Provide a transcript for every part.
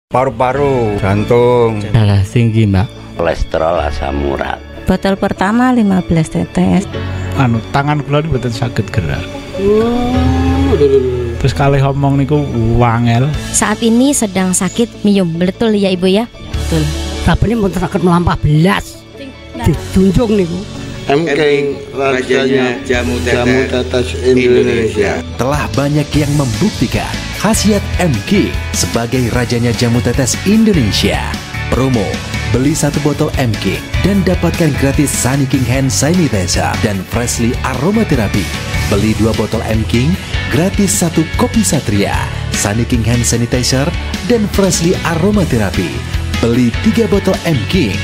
Paru-paru, jantung, darah tinggi, Mbak. Kolesterol asam urat. Botol pertama 15 tetes. Tangan kula ini betul sakit gerak. Terus kali ngomong niku wangel. Saat ini sedang sakit miyum, betul ya Ibu ya? Betul. Tapi ini sakit melampah belas. Dijunjung niku. Emking rajanya jamu tetes Indonesia. Telah banyak yang membuktikan khasiat Emking sebagai rajanya jamu tetes Indonesia. Promo, beli 1 botol Emking dan dapatkan gratis Sunny King Hand Sanitizer dan Freshly Aromatherapy. Beli 2 botol Emking, gratis 1 kopi Satria, Sunny King Hand Sanitizer dan Freshly Aromatherapy. Beli 3 botol Emking,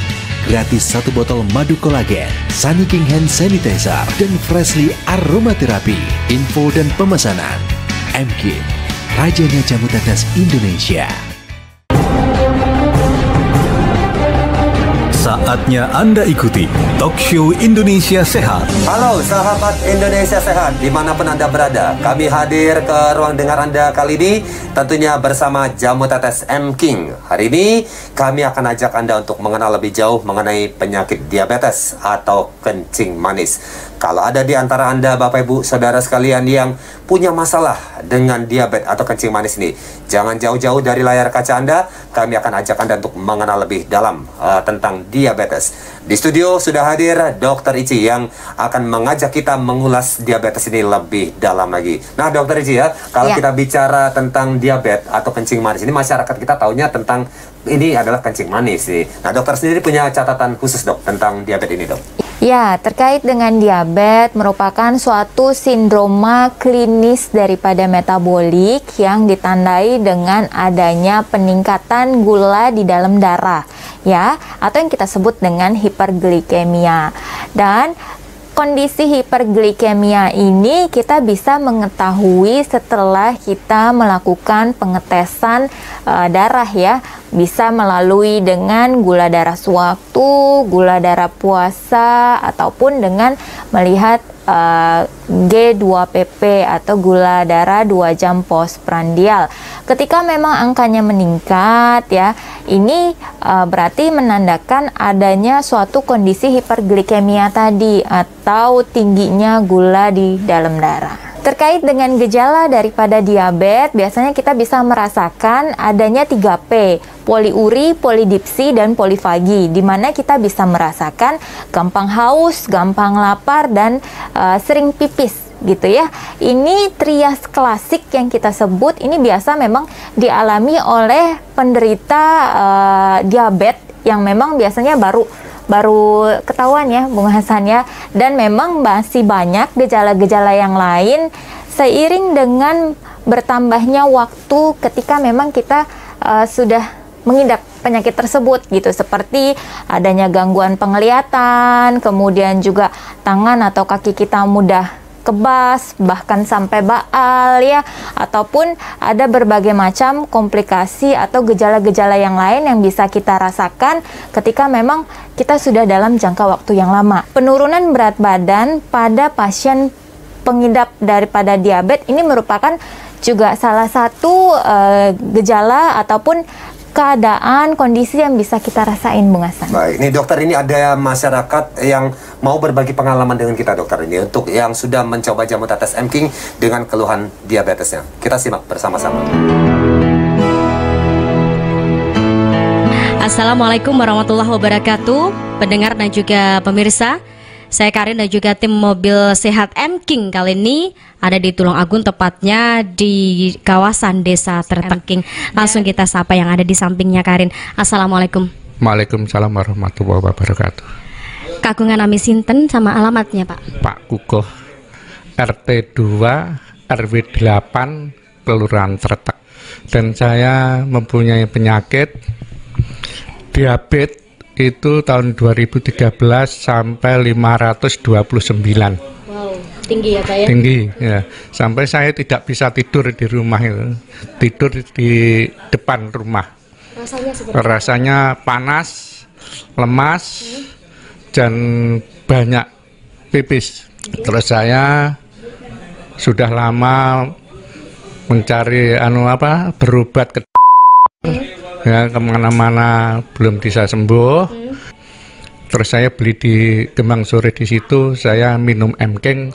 gratis 1 botol madu kolagen, Sunny King Hand Sanitizer dan Freshly Aromatherapy. Info dan pemesanan Emking, rajanya jamu tetes Indonesia. Saatnya Anda ikuti Talk Show Indonesia Sehat. Halo sahabat Indonesia Sehat, dimanapun Anda berada. Kami hadir ke ruang dengar Anda kali ini, tentunya bersama jamu tetes Emking. Hari ini kami akan ajak Anda untuk mengenal lebih jauh mengenai penyakit diabetes atau kencing manis. Kalau ada di antara Anda, Bapak Ibu, Saudara sekalian yang punya masalah dengan diabetes atau kencing manis ini, jangan jauh-jauh dari layar kaca Anda. Kami akan ajak Anda untuk mengenal lebih dalam tentang diabetes. Di studio sudah hadir Dr. Ici yang akan mengajak kita mengulas diabetes ini lebih dalam lagi. Nah, Dr. Ici ya, kalau kita bicara tentang diabetes atau kencing manis ini, masyarakat kita taunya tentang ini adalah kencing manis sih. Nah, dokter sendiri punya catatan khusus dok tentang diabetes ini dok? Ya, terkait dengan diabetes merupakan suatu sindroma klinis daripada metabolik yang ditandai dengan adanya peningkatan gula di dalam darah, ya, atau yang kita sebut dengan hiperglikemia. Dan kondisi hiperglikemia ini kita bisa mengetahui setelah kita melakukan pengetesan darah ya, bisa melalui dengan gula darah sewaktu, gula darah puasa, ataupun dengan melihat G2PP atau gula darah 2 jam postprandial. Ketika memang angkanya meningkat ya, ini berarti menandakan adanya suatu kondisi hiperglikemia tadi atau tingginya gula di dalam darah. Terkait dengan gejala daripada diabetes, biasanya kita bisa merasakan adanya 3P, poliuri, polidipsi, dan polifagi, di mana kita bisa merasakan gampang haus, gampang lapar, dan sering pipis gitu ya. Ini trias klasik yang kita sebut, ini biasa memang dialami oleh penderita diabetes yang memang biasanya baru ketahuan ya Bung Hasan ya, dan memang masih banyak gejala-gejala yang lain seiring dengan bertambahnya waktu ketika memang kita sudah mengidap penyakit tersebut gitu, seperti adanya gangguan penglihatan, kemudian juga tangan atau kaki kita mudah kebas, bahkan sampai baal ya, ataupun ada berbagai macam komplikasi atau gejala-gejala yang lain yang bisa kita rasakan ketika memang kita sudah dalam jangka waktu yang lama. Penurunan berat badan pada pasien pengidap daripada diabetes ini merupakan juga salah satu gejala ataupun keadaan, kondisi yang bisa kita rasain, Bung Hasan. Baik, ini dokter, ini ada masyarakat yang mau berbagi pengalaman dengan kita dokter ini untuk yang sudah mencoba jamu tetes Emking dengan keluhan diabetesnya. Kita simak bersama-sama. Assalamualaikum warahmatullahi wabarakatuh, pendengar dan juga pemirsa. Saya Karin dan juga tim mobil sehat Emking kali ini ada di Tulungagung, tepatnya di kawasan Desa Terteking. Langsung kita sapa yang ada di sampingnya Karin. Assalamualaikum. Waalaikumsalam warahmatullahi wabarakatuh. Kagungan nami sinten sama alamatnya Pak? Pak Kukuh, RT 2 RW 8 Kelurahan Tretek. Dan saya mempunyai penyakit diabetes itu tahun 2013 sampai 529. Wow, tinggi ya Pak ya? Tinggi ya. Sampai saya tidak bisa tidur di rumah itu. Tidur di depan rumah. Rasanya seperti Rasanya panas, lemas, dan banyak pipis. Terus saya sudah lama mencari berobat ke Ya, kemana-mana belum bisa sembuh. Terus saya beli di Kemang Sore, di situ saya minum M-King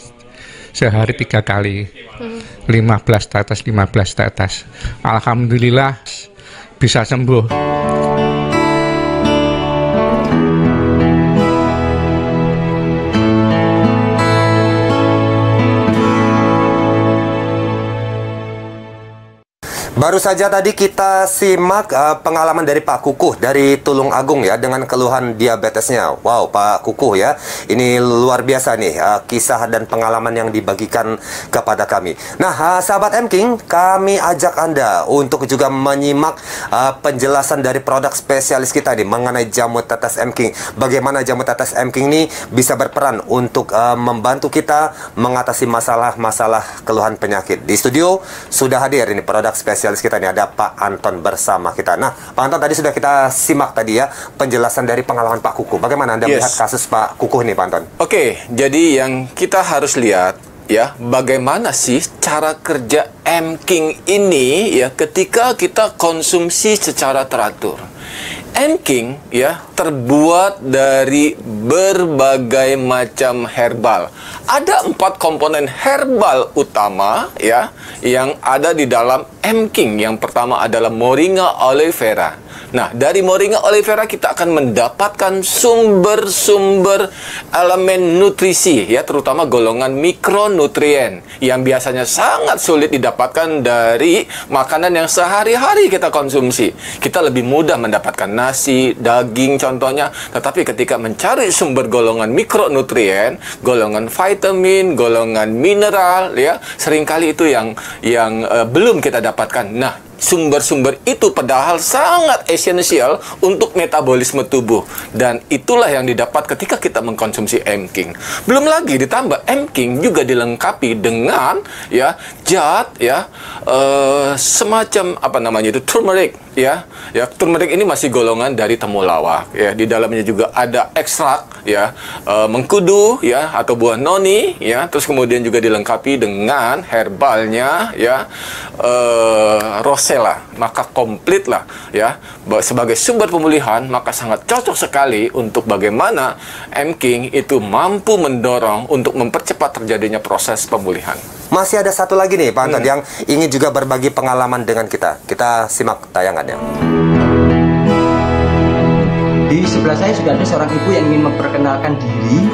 sehari 3 kali. 15 tetes. Alhamdulillah bisa sembuh. Baru saja tadi kita simak pengalaman dari Pak Kukuh dari Tulung Agung ya, dengan keluhan diabetesnya. Wow, Pak Kukuh ya, ini luar biasa nih kisah dan pengalaman yang dibagikan kepada kami. Nah, sahabat M-King, kami ajak Anda untuk juga menyimak penjelasan dari produk spesialis kita nih mengenai jamu tetes M-King. Bagaimana jamu tetes M-King ini bisa berperan untuk membantu kita mengatasi masalah-masalah keluhan penyakit. Di studio sudah hadir ini produk spesialis kita nih, ada Pak Anton bersama kita. Nah, Pak Anton, tadi sudah kita simak tadi ya penjelasan dari pengalaman Pak Kukuh. Bagaimana Anda melihat kasus Pak Kukuh nih, Pak Anton? Oke, jadi yang kita harus lihat ya, bagaimana sih cara kerja M-King ini ya ketika kita konsumsi secara teratur. M-King ya terbuat dari berbagai macam herbal. Ada 4 komponen herbal utama ya yang ada di dalam M-King. Yang pertama adalah Moringa oleifera. Nah, dari Moringa oleifera kita akan mendapatkan sumber-sumber elemen nutrisi ya, terutama golongan mikronutrien yang biasanya sangat sulit didapatkan dari makanan yang sehari-hari kita konsumsi. Kita lebih mudah mendapatkan nasi, daging contohnya, tetapi ketika mencari sumber golongan mikronutrien, golongan vitamin, golongan mineral ya, seringkali itu yang belum kita dapatkan. Nah, sumber-sumber itu padahal sangat esensial untuk metabolisme tubuh, dan itulah yang didapat ketika kita mengkonsumsi M-King. Belum lagi ditambah M-King juga dilengkapi dengan ya zat ya semacam apa namanya itu turmeric ya. Turmeric ini masih golongan dari temulawak ya. Di dalamnya juga ada ekstrak ya mengkudu ya atau buah noni ya. Terus kemudian juga dilengkapi dengan herbalnya ya rosella. Maka komplit lah ya, sebagai sumber pemulihan maka sangat cocok sekali untuk bagaimana M-King itu mampu mendorong untuk mempercepat terjadinya proses pemulihan. Masih ada satu lagi nih Pak Anton yang ingin juga berbagi pengalaman dengan kita. Kita simak tayangannya. Di sebelah saya sudah ada seorang ibu yang ingin memperkenalkan diri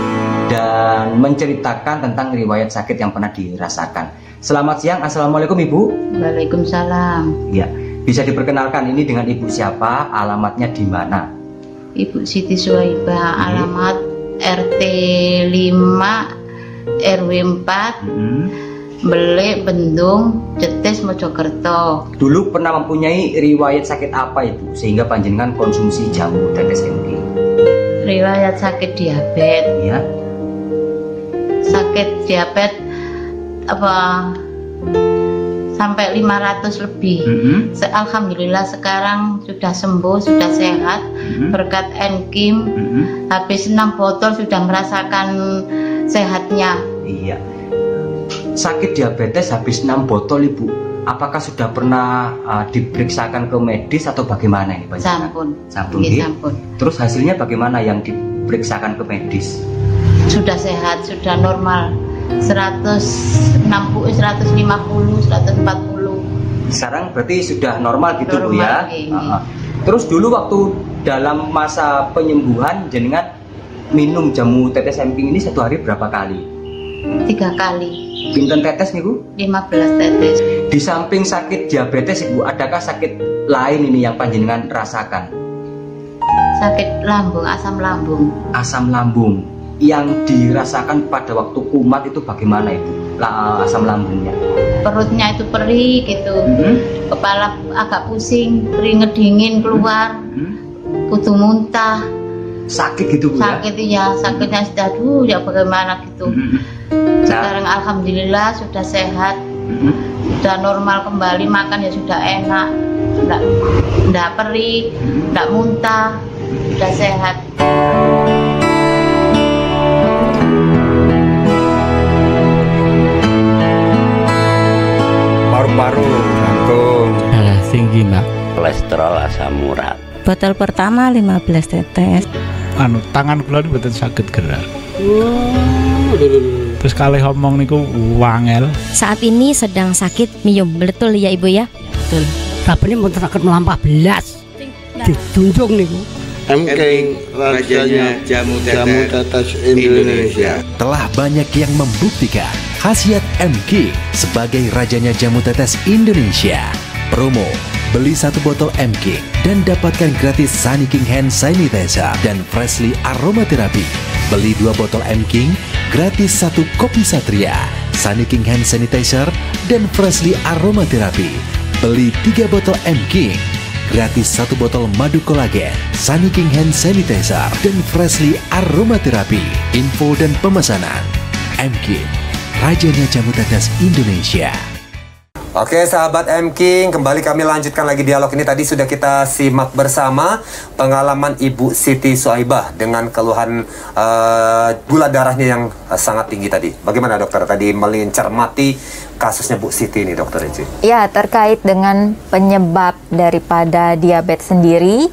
dan menceritakan tentang riwayat sakit yang pernah dirasakan. Selamat siang, Assalamualaikum Ibu. Waalaikumsalam. Ya, bisa diperkenalkan ini dengan Ibu siapa, alamatnya di mana? Ibu Siti Suwaibah, alamat RT 5 RW 4 Belek Bendung Jetis Mojokerto. Dulu pernah mempunyai riwayat sakit apa Ibu sehingga panjenengan konsumsi jamu tetes M-King? Riwayat sakit diabetes. Ya. Sakit diabetes apa sampai 500 lebih. Alhamdulillah sekarang sudah sembuh, sudah sehat berkat M-King. Habis 6 botol sudah merasakan sehatnya. Iya. Sakit diabetes habis 6 botol Ibu. Apakah sudah pernah diperiksakan ke medis atau bagaimana ini Pak? Sampun. Sampun. Terus hasilnya bagaimana yang diperiksakan ke medis? Sudah sehat, sudah normal. 160, 150, 140. Sekarang berarti sudah normal gitu Bu ya. Iya. Terus dulu waktu dalam masa penyembuhan jenengan minum jamu tetes M-King ini satu hari berapa kali? 3 kali. Pinten tetes nih Bu? 15 tetes. Di samping sakit diabetes Ibu, adakah sakit lain ini yang panjenengan rasakan? Sakit lambung, asam lambung. Asam lambung. Yang dirasakan pada waktu kumat itu bagaimana Ibu? Asam lambungnya? Perutnya itu perih gitu. Kepala agak pusing, keringet dingin keluar. Kudu muntah. Sakit gitu Bu ya? Sakit ya, sakitnya sudah ya bagaimana gitu. Sekarang alhamdulillah sudah sehat. Sudah normal kembali, makan ya sudah enak. Enggak perih, enggak muntah. Sudah sehat. Paru-paru, jantung, darah tinggi Mbak. Kolesterol asam urat. Botol pertama 15 tetes. Tangan kula niku mboten saged gerak. Terus kali ngomong niku wangel. Saat ini sedang sakit miyom, betul ya Ibu ya? Betul. Rabane mboten saged melampah belas. Dijunjung niku. Emking, rajanya jamu tetes Indonesia. Telah banyak yang membuktikan khasiat Emking sebagai rajanya jamu tetes Indonesia. Promo, beli 1 botol Emking dan dapatkan gratis Sunny King Hand Sanitizer dan Freshly Aromatherapy. Beli 2 botol Emking, gratis 1 kopi Satria, Sunny King Hand Sanitizer dan Freshly Aromatherapy. Beli 3 botol Emking, gratis 1 botol madu kolagen, Sunny King Hand Sanitizer dan Freshly Aromatherapy. Info dan pemesanan Emking, rajanya jamu tetes Indonesia. Oke sahabat Emking, kembali kami lanjutkan lagi dialog ini. Tadi sudah kita simak bersama pengalaman Ibu Siti Suhaibah dengan keluhan gula darahnya yang sangat tinggi tadi. Bagaimana dokter tadi mencermati kasusnya Bu Siti ini dokter Eci? Ya, terkait dengan penyebab daripada diabetes sendiri,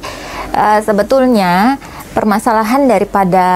sebetulnya permasalahan daripada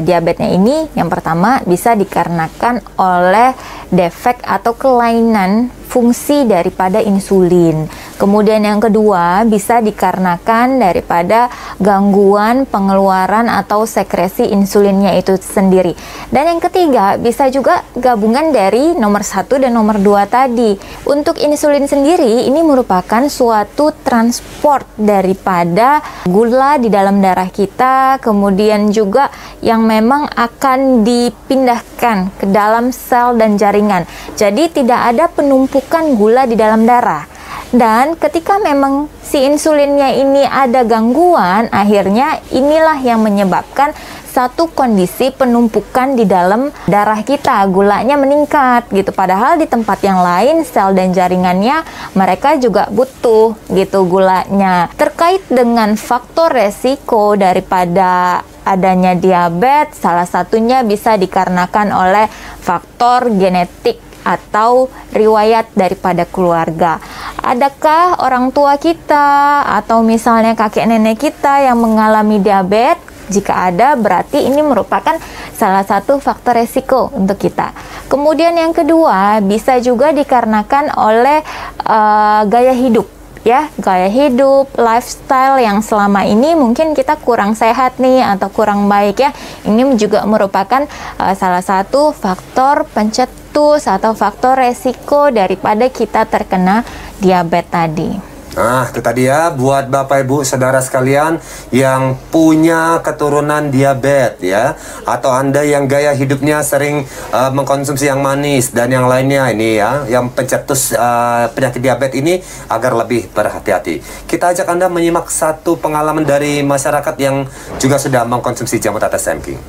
diabetesnya ini yang pertama bisa dikarenakan oleh defek atau kelainan fungsi daripada insulin. Kemudian yang kedua bisa dikarenakan daripada gangguan pengeluaran atau sekresi insulinnya itu sendiri. Dan yang ketiga bisa juga gabungan dari nomor 1 dan nomor 2 tadi. Untuk insulin sendiri ini merupakan suatu transport daripada gula di dalam darah kita, kemudian juga yang memang akan dipindahkan ke dalam sel dan jaringan. Jadi tidak ada penumpukan gula di dalam darah. Dan ketika memang si insulinnya ini ada gangguan, akhirnya inilah yang menyebabkan satu kondisi penumpukan di dalam darah kita, gulanya meningkat gitu. Padahal di tempat yang lain sel dan jaringannya mereka juga butuh gitu gulanya. Terkait dengan faktor resiko daripada adanya diabetes, salah satunya bisa dikarenakan oleh faktor genetik atau riwayat daripada keluarga. Adakah orang tua kita atau misalnya kakek nenek kita yang mengalami diabetes? Jika ada, berarti ini merupakan salah satu faktor resiko untuk kita. Kemudian yang kedua, bisa juga dikarenakan oleh gaya hidup. Ya, gaya hidup, lifestyle yang selama ini mungkin kita kurang sehat nih atau kurang baik ya. Ini juga merupakan salah satu faktor pencetus atau faktor resiko daripada kita terkena diabetes tadi. Nah, itu tadi ya buat Bapak Ibu Saudara sekalian yang punya keturunan diabetes ya, atau Anda yang gaya hidupnya sering mengkonsumsi yang manis dan yang lainnya ini ya, yang pencetus penyakit diabetes ini agar lebih berhati-hati. Kita ajak Anda menyimak satu pengalaman dari masyarakat yang juga sudah mengkonsumsi jamu tetes Emking.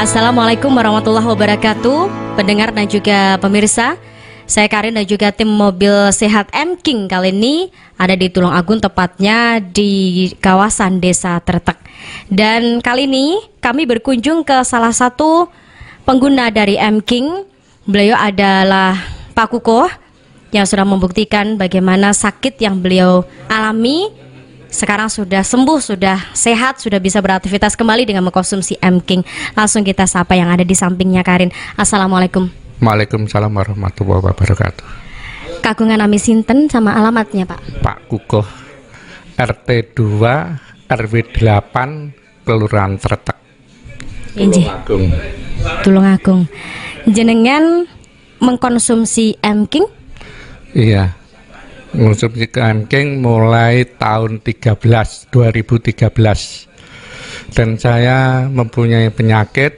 Assalamualaikum warahmatullahi wabarakatuh. Pendengar dan juga pemirsa, saya Karin dan juga tim mobil sehat Emking kali ini ada di Tulungagung, tepatnya di kawasan Desa Tretek. Dan kali ini kami berkunjung ke salah satu pengguna dari Emking. Beliau adalah Pak Kuko yang sudah membuktikan bagaimana sakit yang beliau alami. Sekarang sudah sembuh, sudah sehat, sudah bisa beraktivitas kembali dengan mengkonsumsi Emking. Langsung kita sapa yang ada di sampingnya Karin. Assalamualaikum. Waalaikumsalam warahmatullahi wabarakatuh. Kagungan nami sinten sama alamatnya Pak? Pak Kuko, RT 2 RW 8 Kelurahan Tretek, Tulungagung. Tulungagung. Jenengan mengkonsumsi Emking? Iya, mengkonsumsi Emking mulai tahun 2013. Dan saya mempunyai penyakit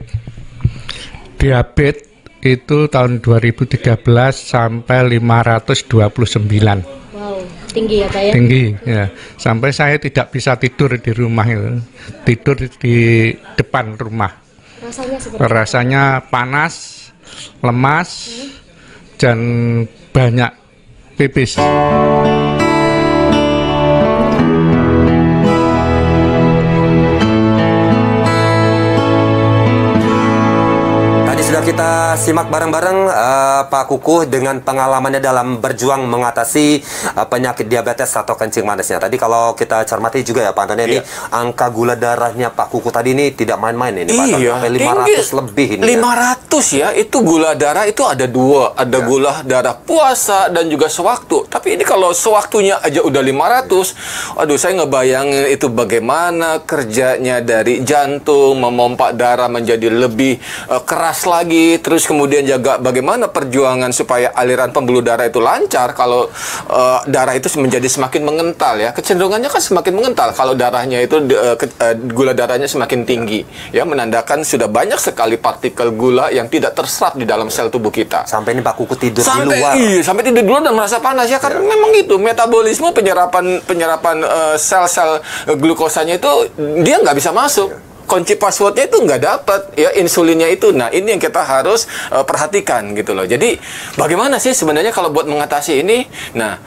diabetes itu tahun 2013 sampai 529. Wow, tinggi ya Pak ya? Tinggi ya, sampai saya tidak bisa tidur di rumah itu, tidur di depan rumah. Rasanya seperti Rasanya panas, lemas, dan banyak pipis. kita simak bareng-bareng Pak Kukuh dengan pengalamannya dalam berjuang mengatasi penyakit diabetes atau kencing manisnya. Tadi kalau kita cermati juga ya Pak Antoni, ini angka gula darahnya Pak Kukuh tadi ini tidak main-main ini Pak Antoni, sampai 500 lebih ini. 500 ya, itu gula darah itu ada dua, ada gula darah puasa dan juga sewaktu. Tapi ini kalau sewaktunya aja udah 500, aduh saya ngebayangin itu bagaimana kerjanya dari jantung memompa darah menjadi lebih keras lagi, terus kemudian jaga bagaimana perjuangan supaya aliran pembuluh darah itu lancar kalau darah itu menjadi semakin mengental ya, kecenderungannya kan semakin mengental kalau darahnya itu gula darahnya semakin tinggi ya, menandakan sudah banyak sekali partikel gula yang tidak terserap di dalam sel tubuh kita. Sampai ini Pak Kukuh tidur di luar. Sampai tidur di luar dan merasa panas ya, karena memang itu metabolisme penyerapan sel-sel glukosanya itu dia nggak bisa masuk. Kunci passwordnya itu nggak dapat ya, insulinnya itu. Nah ini yang kita harus perhatikan gitu loh. Jadi bagaimana sih sebenarnya kalau buat mengatasi ini? Nah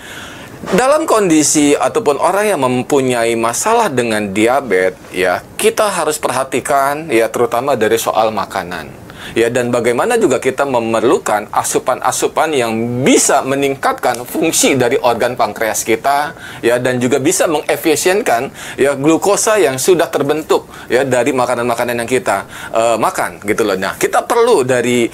dalam kondisi ataupun orang yang mempunyai masalah dengan diabetes ya, kita harus perhatikan ya, terutama dari soal makanan. Ya, dan bagaimana juga kita memerlukan asupan-asupan yang bisa meningkatkan fungsi dari organ pankreas kita ya, dan juga bisa mengefisienkan ya glukosa yang sudah terbentuk ya dari makanan-makanan yang kita makan gitu loh. Nah, kita perlu dari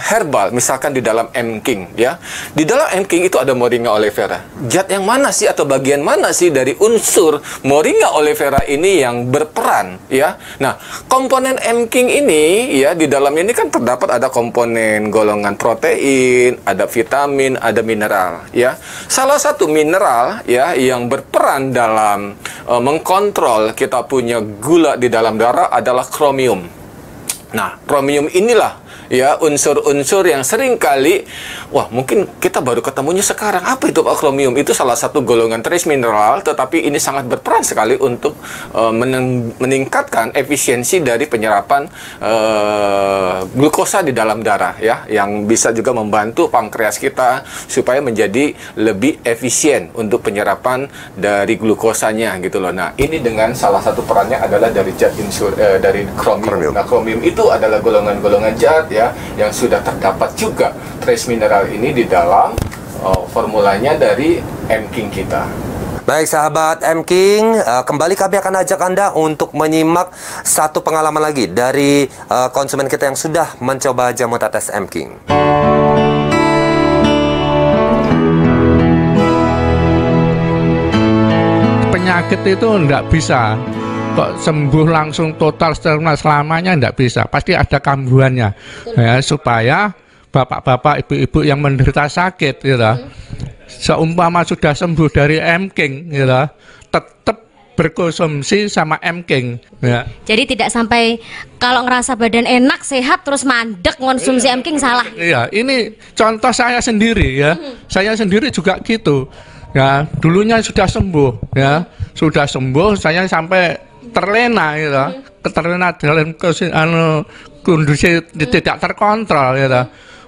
herbal, misalkan di dalam M-King ya. Di dalam M-King itu ada Moringa oleifera. Zat yang mana sih atau bagian mana sih dari unsur Moringa oleifera ini yang berperan ya? Nah, komponen M-King ini ya, di dalamnya ini kan terdapat ada komponen golongan protein, ada vitamin, ada mineral ya. Salah satu mineral ya yang berperan dalam mengkontrol kita punya gula di dalam darah adalah kromium. Nah, kromium inilah ya unsur-unsur yang sering kali mungkin kita baru ketemunya sekarang. Apa itu Pak kromium? Itu salah satu golongan trace mineral, tetapi ini sangat berperan sekali untuk meningkatkan efisiensi dari penyerapan glukosa di dalam darah ya, yang bisa juga membantu pankreas kita supaya menjadi lebih efisien untuk penyerapan dari glukosanya gitu loh. Nah, ini dengan salah satu perannya adalah dari zat dari kromium. Nah, kromium itu adalah golongan-golongan zat ya yang sudah terdapat juga trace mineral ini di dalam formulanya dari M-King kita. Baik sahabat M-King, kembali kami akan ajak Anda untuk menyimak satu pengalaman lagi dari konsumen kita yang sudah mencoba jamu tetes M-King. Penyakit itu enggak bisa kok sembuh langsung total selamanya, enggak bisa, pasti ada kambuhannya ya, supaya bapak-bapak, ibu-ibu yang menderita sakit gitu, seumpama sudah sembuh dari M-King gitu, tetap berkonsumsi sama M-King ya. Jadi tidak sampai kalau ngerasa badan enak sehat terus mandek konsumsi M-King, salah. Iya, ini contoh saya sendiri ya. Saya sendiri juga gitu ya, dulunya sudah sembuh ya, sudah sembuh, saya sampai terlena gitu, terlena dalam kondisi tidak terkontrol gitu,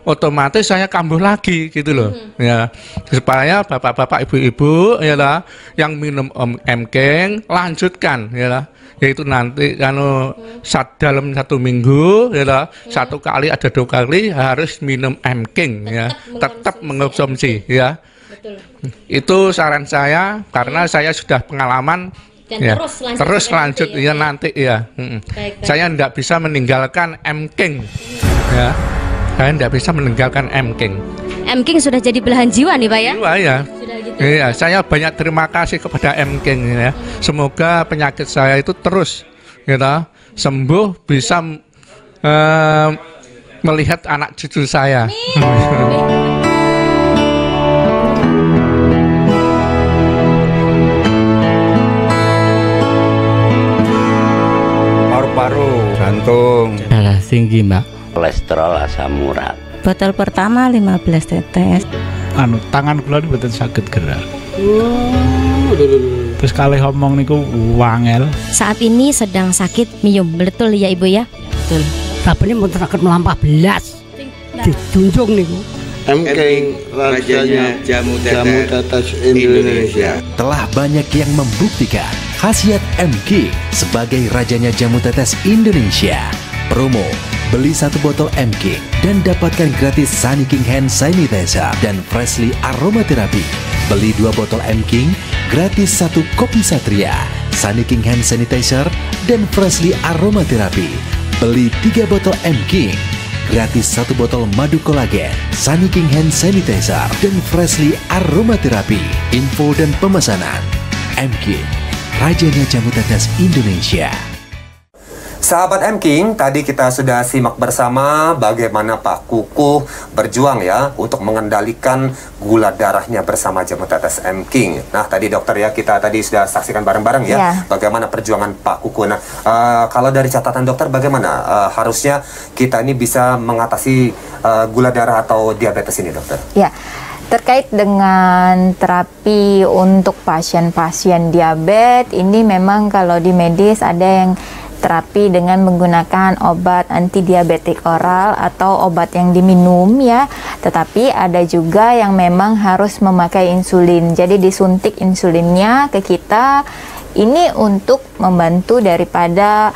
otomatis saya kambuh lagi gitu loh ya. Supaya bapak-bapak, ibu-ibu ya yang minum M-King lanjutkan ya, yaitu nanti dalam 1 minggu ya, 1 kali ada 2 kali harus minum M-King ya, tetap mengonsumsi ya. Betul. Itu saran saya karena saya sudah pengalaman. Dan ya, terus lanjut ya nanti ya. Baik. Saya tidak bisa meninggalkan M-King ya. Saya tidak bisa meninggalkan M-King. M-King sudah jadi belahan jiwa nih Pak ya? Jiwa ya. Sudah gitu. Iya, saya banyak terima kasih kepada M-King ya. Semoga penyakit saya itu terus gitu, sembuh, bisa melihat anak cucu saya. Paru, jantung, darah tinggi Mbak, kolesterol asam urat. Botol pertama 15 tetes. Tangan kula ini betul sakit gerak. Terus kali ngomong niku wangel. Saat ini sedang sakit miyum, betul ya Ibu ya? Betul. Tapi mboten sakit melampah belas. Dijunjung niku. M-King, rajanya jamu tetes Indonesia. Telah banyak yang membuktikan khasiat M-King sebagai rajanya jamu tetes Indonesia. Promo beli 1 botol M-King dan dapatkan gratis Sunny King Hand Sanitizer dan Freshly Aromatherapy. Beli 2 botol M-King, gratis 1 kopi Satria, Sunny King Hand Sanitizer dan Freshly Aromatherapy. Beli 3 botol M-King, gratis 1 botol madu kolagen, Sunny King Hand Sanitizer dan Freshly Aromatherapy. Info dan pemesanan M-King, rajanya jamu tetes Indonesia. Sahabat M-King, tadi kita sudah simak bersama bagaimana Pak Kukuh berjuang ya untuk mengendalikan gula darahnya bersama jamu tetes M-King. Nah tadi dokter ya, kita tadi sudah saksikan bareng-bareng ya bagaimana perjuangan Pak Kukuh. Nah kalau dari catatan dokter bagaimana harusnya kita ini bisa mengatasi gula darah atau diabetes ini dokter? Ya. Terkait dengan terapi untuk pasien-pasien diabetes, ini memang kalau di medis ada yang terapi dengan menggunakan obat antidiabetik oral atau obat yang diminum ya. Tetapi ada juga yang memang harus memakai insulin. Jadi disuntik insulinnya ke kita. Ini untuk membantu daripada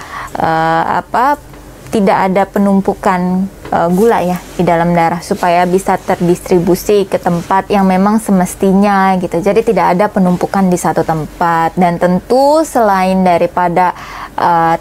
tidak ada penumpukan gula ya di dalam darah supaya bisa terdistribusi ke tempat yang memang semestinya gitu. Jadi tidak ada penumpukan di satu tempat. Dan tentu selain daripada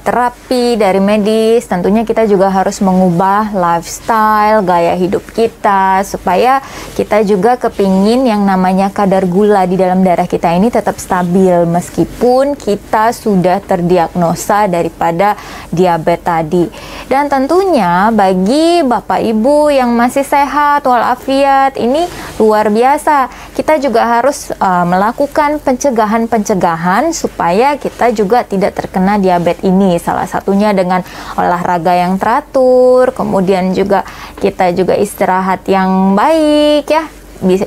terapi dari medis, tentunya kita juga harus mengubah lifestyle, gaya hidup kita supaya kita juga kepingin yang namanya kadar gula di dalam darah kita ini tetap stabil meskipun kita sudah terdiagnosa daripada diabetes tadi. Dan tentunya bagi Bapak Ibu yang masih sehat walafiat, ini luar biasa. Kita juga harus melakukan pencegahan supaya kita juga tidak terkena diabetes ini. Salah satunya dengan olahraga yang teratur, kemudian juga kita juga istirahat yang baik ya.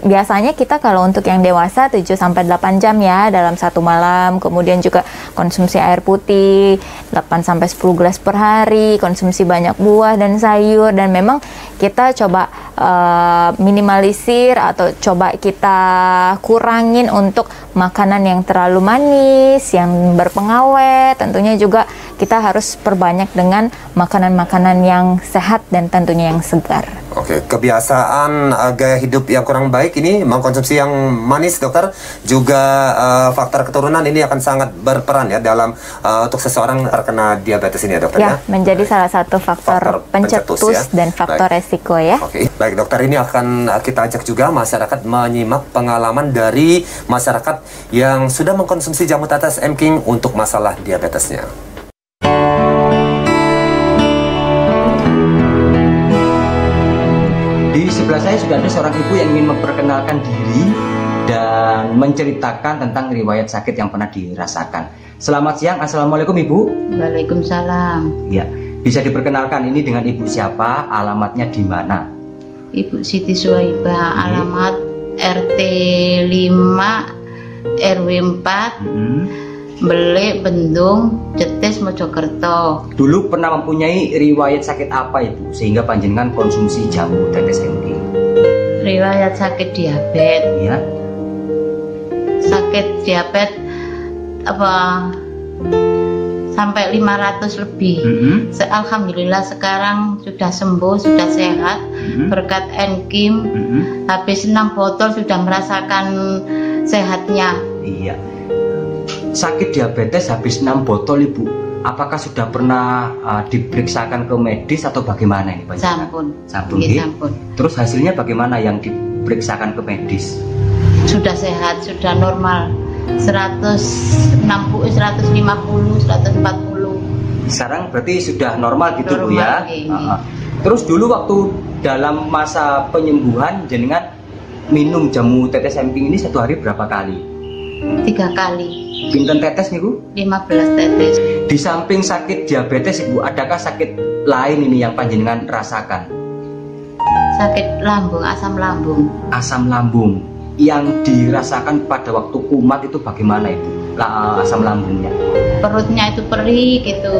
Biasanya kita kalau untuk yang dewasa 7-8 jam ya dalam satu malam, kemudian juga konsumsi air putih 8-10 gelas per hari, konsumsi banyak buah dan sayur, dan memang kita coba minimalisir atau coba kita kurangin untuk makanan yang terlalu manis, yang berpengawet. Tentunya juga kita harus perbanyak dengan makanan-makanan yang sehat dan tentunya yang segar. Oke, kebiasaan gaya hidup yang kurang baik ini mengkonsumsi yang manis dokter, juga faktor keturunan ini akan sangat berperan ya dalam untuk seseorang terkena diabetes ini ya dokter ya? Menjadi salah satu faktor pencetus ya? Dan faktor resiko ya. Oke, baik dokter, ini akan kita ajak juga masyarakat menyimak pengalaman dari masyarakat yang sudah mengkonsumsi jamu tetes M-King untuk masalah diabetesnya. Di sebelah saya sudah ada seorang ibu yang ingin memperkenalkan diri dan menceritakan tentang riwayat sakit yang pernah dirasakan. Selamat siang, Assalamualaikum Ibu. Waalaikumsalam. Ya, bisa diperkenalkan ini dengan Ibu siapa, alamatnya di mana? Ibu Siti Suwaibah, alamat RT 5 RW 4 Belek Bendung Jetis Mojokerto. Dulu pernah mempunyai riwayat sakit apa Ibu sehingga panjenengan konsumsi jamu tetes M-King? Riwayat sakit diabetes. Ya. Sakit diabetes sampai 500 lebih. Alhamdulillah sekarang sudah sembuh, sudah sehat berkat M-King. Habis 6 botol sudah merasakan sehatnya. Iya. Sakit diabetes habis 6 botol Ibu, apakah sudah pernah diperiksakan ke medis atau bagaimana ini Pak? Sampun. Sampun. Terus hasilnya bagaimana yang diperiksakan ke medis? Sudah sehat, sudah normal. 160, 150, 140. Sekarang berarti sudah normal gitu Bu ya. Terus dulu waktu dalam masa penyembuhan jenengan minum jamu tetes M-King ini satu hari berapa kali? 3 kali. Pinten tetes nih Bu? 15 tetes. Di samping sakit diabetes Ibu, adakah sakit lain ini yang panjenengan rasakan? Sakit lambung, asam lambung. Asam lambung. Yang dirasakan pada waktu kumat itu bagaimana Ibu? Asam lambungnya? Perutnya itu perih gitu.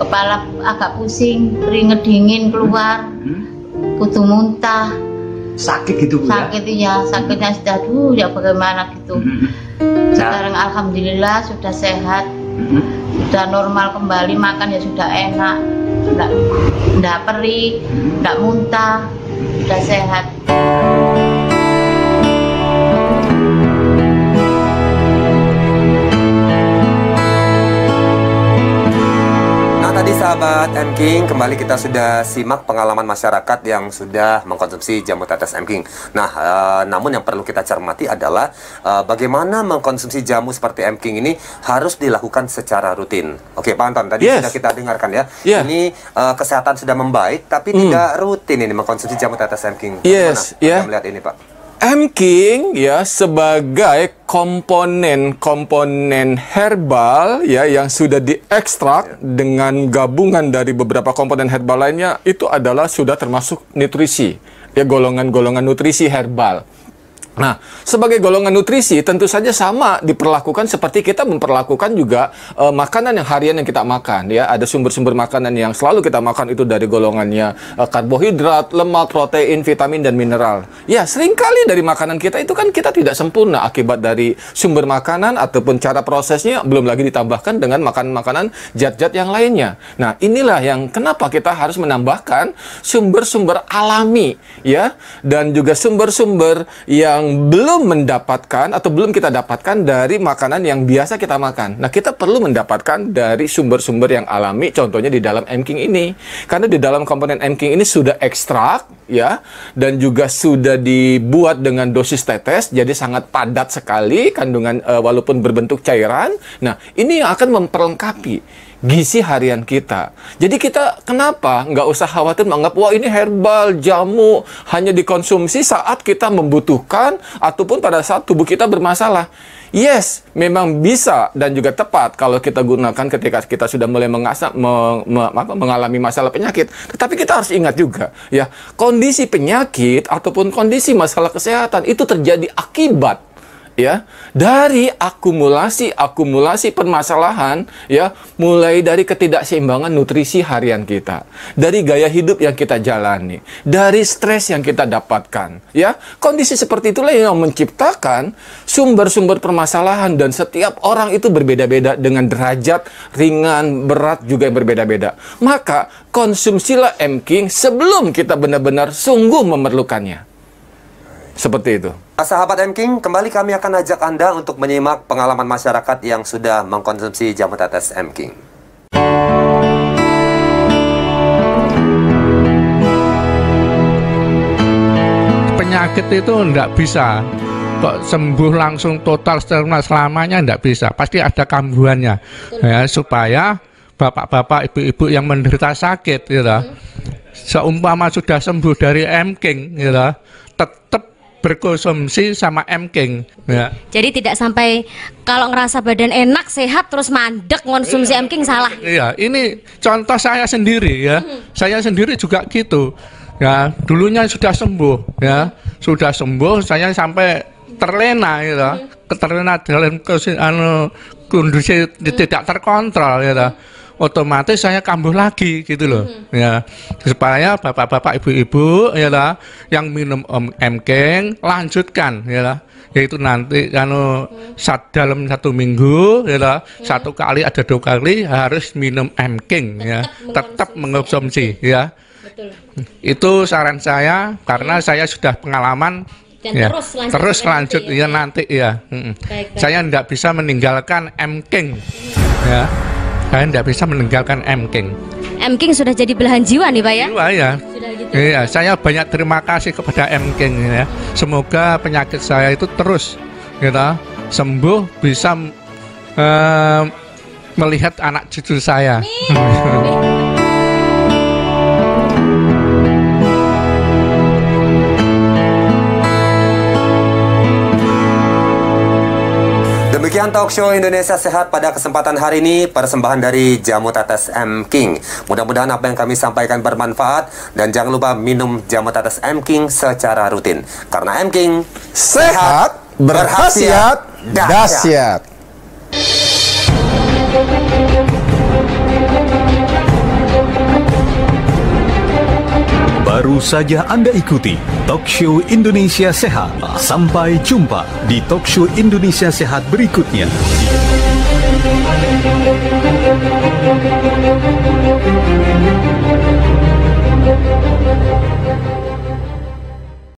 Kepala agak pusing, keringet dingin keluar. Kutu muntah. Sakit gitu Bu ya? Sakit ya, sakitnya sudah ya bagaimana gitu. Sekarang alhamdulillah sudah sehat, sudah normal kembali, makan ya sudah enak. enggak perih, enggak muntah, udah sehat. Tadi sahabat M-King, kembali kita sudah simak pengalaman masyarakat yang sudah mengkonsumsi jamu tetes M-King. Nah, namun yang perlu kita cermati adalah bagaimana mengkonsumsi jamu seperti M-King ini harus dilakukan secara rutin. Oke, Pak Anton, tadi sudah kita dengarkan ya. Ini kesehatan sudah membaik, tapi tidak rutin ini mengkonsumsi jamu tetes M-King. Bagaimana Anda melihat ini, Pak? M-King ya sebagai komponen herbal ya yang sudah diekstrak dengan gabungan dari beberapa komponen herbal lainnya, itu adalah sudah termasuk nutrisi ya, golongan-golongan nutrisi herbal. Nah, sebagai golongan nutrisi tentu saja sama diperlakukan seperti kita memperlakukan juga makanan yang harian yang kita makan ya. Ada sumber-sumber makanan yang selalu kita makan itu dari golongannya karbohidrat, lemak, protein, vitamin dan mineral. Ya, seringkali dari makanan kita itu kan kita tidak sempurna akibat dari sumber makanan ataupun cara prosesnya, belum lagi ditambahkan dengan makanan-makanan zat-zat yang lainnya. Nah, inilah yang kenapa kita harus menambahkan sumber-sumber alami ya, dan juga sumber-sumber yang belum mendapatkan atau belum kita dapatkan dari makanan yang biasa kita makan. Nah, kita perlu mendapatkan dari sumber-sumber yang alami, contohnya di dalam M-King ini. Karena di dalam komponen M-King ini sudah ekstrak ya, dan juga sudah dibuat dengan dosis tetes, jadi sangat padat sekali kandungan walaupun berbentuk cairan. Nah, ini yang akan memperlengkapi gizi harian kita. Jadi kita kenapa nggak usah khawatir menganggap wah ini herbal, jamu hanya dikonsumsi saat kita membutuhkan ataupun pada saat tubuh kita bermasalah. Yes, memang bisa dan juga tepat kalau kita gunakan ketika kita sudah mulai mengalami masalah penyakit. Tetapi kita harus ingat juga ya, kondisi penyakit ataupun kondisi masalah kesehatan itu terjadi akibat ya dari akumulasi permasalahan ya, mulai dari ketidakseimbangan nutrisi harian kita, dari gaya hidup yang kita jalani, dari stres yang kita dapatkan ya. Kondisi seperti itulah yang menciptakan sumber-sumber permasalahan, dan setiap orang itu berbeda-beda dengan derajat ringan, berat juga yang berbeda-beda. Maka konsumsilah M-King sebelum kita benar-benar sungguh memerlukannya. Seperti itu. Sahabat M-King, kembali kami akan ajak Anda untuk menyimak pengalaman masyarakat yang sudah mengkonsumsi jamu tetes M-King. Penyakit itu enggak bisa kok sembuh langsung total selamanya, enggak bisa. Pasti ada kambuhannya ya, supaya bapak-bapak, ibu-ibu yang menderita sakit gitu, seumpama sudah sembuh dari M-King gitu, tetap berkonsumsi sama M-King ya. Jadi tidak sampai kalau ngerasa badan enak, sehat, terus mandek konsumsi M-King, salah. Iya, ini contoh saya sendiri ya. Saya sendiri juga gitu ya. Dulunya sudah sembuh ya, sudah sembuh, saya sampai terlena gitu, terlena dalam kondisi tidak terkontrol gitu. Otomatis saya kambuh lagi gitu loh ya, supaya bapak-bapak, ibu-ibu ya lah yang minum M-King lanjutkan ya lah, yaitu nanti dalam 1 minggu ya lah, 1 kali ada 2 kali harus minum M-King ya, tetap mengkonsumsi ya. Betul. Itu saran saya karena saya sudah pengalaman. Dan ya, terus lanjut ya nanti ya. Baik. Saya tidak bisa meninggalkan M-King ya. Saya tidak bisa meninggalkan M-King. M-King sudah jadi belahan jiwa nih Pak ya? Jiwa ya. Gitu. Iya, saya banyak terima kasih kepada M-King ya. Semoga penyakit saya itu terus kita sembuh, bisa melihat anak cucu saya. Demikian talk show Indonesia Sehat pada kesempatan hari ini, persembahan dari jamu tetes M-King. Mudah-mudahan apa yang kami sampaikan bermanfaat, dan jangan lupa minum jamu tetes M-King secara rutin. Karena M-King sehat, berkhasiat, dahsyat. Baru saja Anda ikuti Talk Show Indonesia Sehat. Sampai jumpa di Talk Show Indonesia Sehat berikutnya.